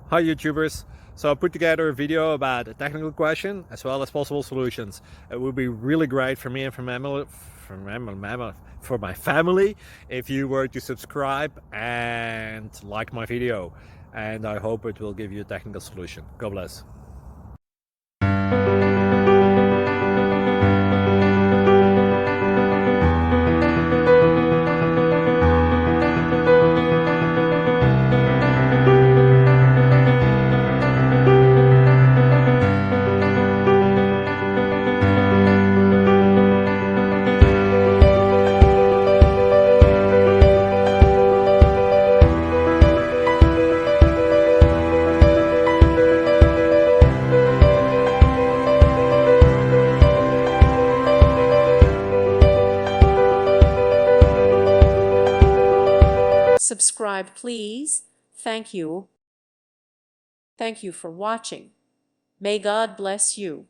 Hi YouTubers! So I put together a video about a technical question as well as possible solutions. It would be really great for me and for my family if you were to subscribe and like my video, and I hope it will give you a technical solution. God bless. Subscribe, please. Thank you. Thank you for watching. May God bless you.